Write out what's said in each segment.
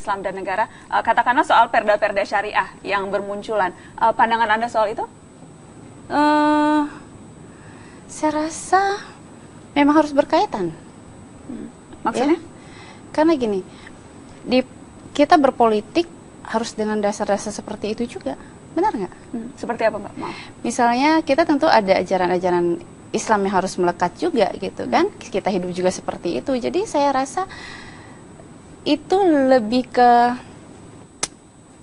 Islam dan Negara, katakanlah soal perda-perda syariah yang bermunculan. Pandangan Anda soal itu? Saya rasa memang harus berkaitan. Maksudnya? Ya? Karena gini, kita berpolitik harus dengan dasar-dasar seperti itu juga, benar nggak? Seperti apa, Mbak? Maaf. Misalnya kita tentu ada ajaran-ajaran Islam yang harus melekat juga gitu kan, kita hidup juga seperti itu. Jadi saya rasa itu lebih ke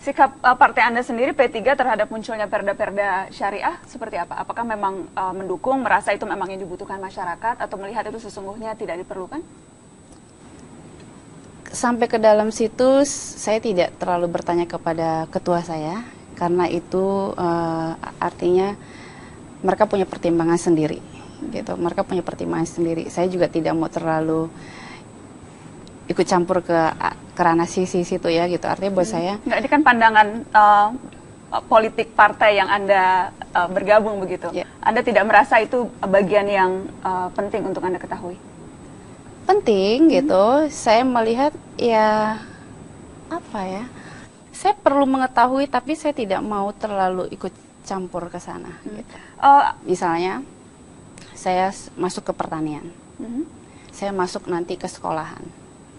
sikap partai Anda sendiri P3 terhadap munculnya perda-perda syariah seperti apa? Apakah memang mendukung, merasa itu memang yang dibutuhkan masyarakat, atau melihat itu sesungguhnya tidak diperlukan? Sampai ke dalam situ saya tidak terlalu bertanya kepada ketua saya, karena itu artinya mereka punya pertimbangan sendiri gitu. Mereka punya pertimbangan sendiri. Saya juga tidak mau terlalu ikut campur ke ranah sisi situ ya gitu. Artinya buat saya nggak, ini kan pandangan politik partai yang Anda bergabung begitu. Ya. Anda tidak merasa itu bagian yang penting untuk Anda ketahui? Penting gitu. Saya melihat ya apa ya, saya perlu mengetahui tapi saya tidak mau terlalu ikut campur ke sana gitu. Misalnya saya masuk ke pertanian, saya masuk nanti ke sekolahan,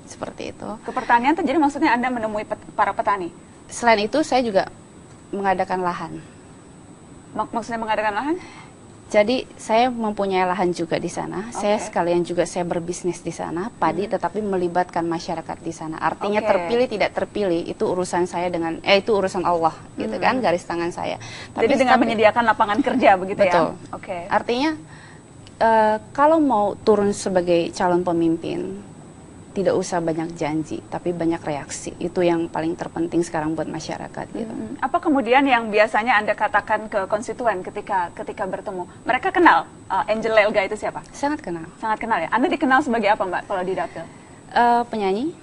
seperti itu. Ke pertanian itu jadi maksudnya Anda menemui para petani? Selain itu saya juga mengadakan lahan. Maksudnya mengadakan lahan? Jadi saya mempunyai lahan juga di sana. Saya sekalian juga saya berbisnis di sana, padi, tetapi melibatkan masyarakat di sana. Artinya terpilih tidak terpilih itu urusan saya dengan itu urusan Allah gitu kan, garis tangan saya. Jadi dengan menyediakan lapangan kerja begitu betul. ya? Oke. Artinya kalau mau turun sebagai calon pemimpin, tidak usah banyak janji, tapi banyak reaksi. Itu yang paling terpenting sekarang buat masyarakat. Gitu. Apa kemudian yang biasanya Anda katakan ke konstituen ketika bertemu? Mereka kenal Angel Lelga itu siapa? Sangat kenal. Sangat kenal ya. Anda dikenal sebagai apa, Mbak, kalau di Dapil? Penyanyi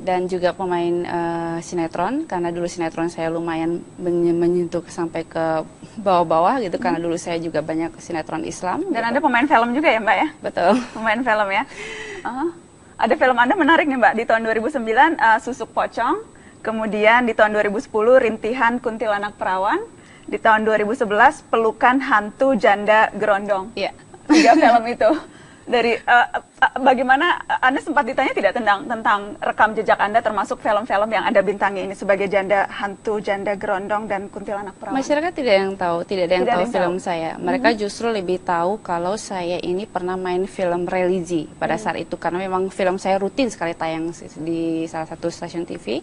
dan juga pemain sinetron. Karena dulu sinetron saya lumayan menyentuh sampai ke bawah-bawah gitu. Karena dulu saya juga banyak sinetron Islam. Dan gitu. Anda pemain film juga ya, Mbak ya? Betul. Pemain film ya. Ada film Anda menarik nih, Mbak, di tahun 2009 Susuk Pocong, kemudian di tahun 2010 Rintihan Kuntilanak Perawan, di tahun 2011 Pelukan Hantu Janda Gerondong. Iya. 3 film itu. Dari bagaimana Anda sempat ditanya tidak tentang rekam jejak Anda termasuk film-film yang Anda bintangi ini sebagai janda hantu, janda gerondong dan kuntilanak perawan? Masyarakat tidak ada yang tahu film saya. Mereka justru lebih tahu kalau saya ini pernah main film religi pada saat itu, karena memang film saya rutin sekali tayang di salah satu stasiun TV.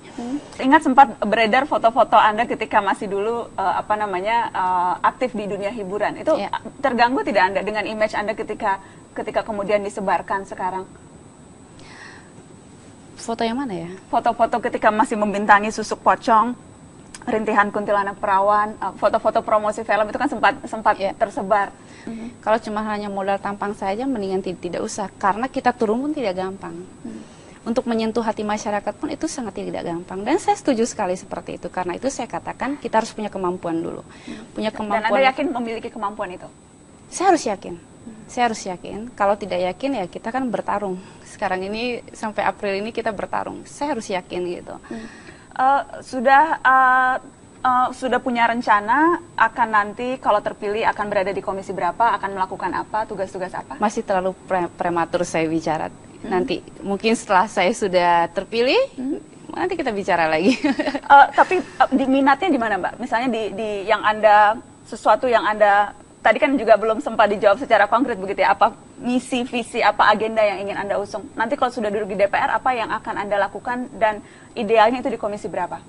Ingat sempat beredar foto-foto Anda ketika masih dulu aktif di dunia hiburan. Itu terganggu tidak Anda dengan image Anda ketika kemudian disebarkan sekarang? Foto yang mana ya? Foto-foto ketika masih membintangi Susuk Pocong, Rintihan Kuntilanak Perawan, foto-foto promosi film itu kan sempat tersebar. Kalau cuma hanya modal tampang saja, mendingan tidak usah, karena kita turun pun tidak gampang. Untuk menyentuh hati masyarakat pun itu sangat tidak gampang. Dan saya setuju sekali seperti itu, karena itu saya katakan kita harus punya kemampuan dulu. Punya kemampuan. Dan Anda yakin memiliki kemampuan itu? Saya harus yakin. Saya harus yakin. Kalau tidak yakin ya kita kan bertarung. Sekarang ini sampai April ini kita bertarung. Saya harus yakin gitu. Sudah punya rencana akan nanti kalau terpilih akan berada di komisi berapa, akan melakukan apa, tugas-tugas apa? Masih terlalu prematur saya bicara. Nanti mungkin setelah saya sudah terpilih, nanti kita bicara lagi. Tapi minatnya di mana, Mbak? Misalnya di yang Anda, sesuatu yang Anda tadi kan juga belum sempat dijawab secara konkret begitu ya, apa misi, visi, apa agenda yang ingin Anda usung? Nanti kalau sudah duduk di DPR, apa yang akan Anda lakukan dan idealnya itu di komisi berapa?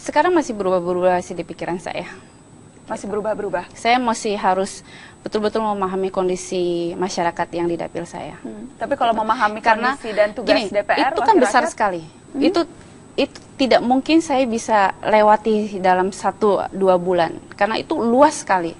Sekarang masih berubah-berubah sih di pikiran saya. Masih berubah-berubah? Saya masih harus betul-betul memahami kondisi masyarakat yang di dapil saya. Tapi kalau memahami kondisi dan tugas DPR, itu kan besar sekali. Itu tidak mungkin saya bisa lewati dalam 1-2 bulan, karena itu luas sekali.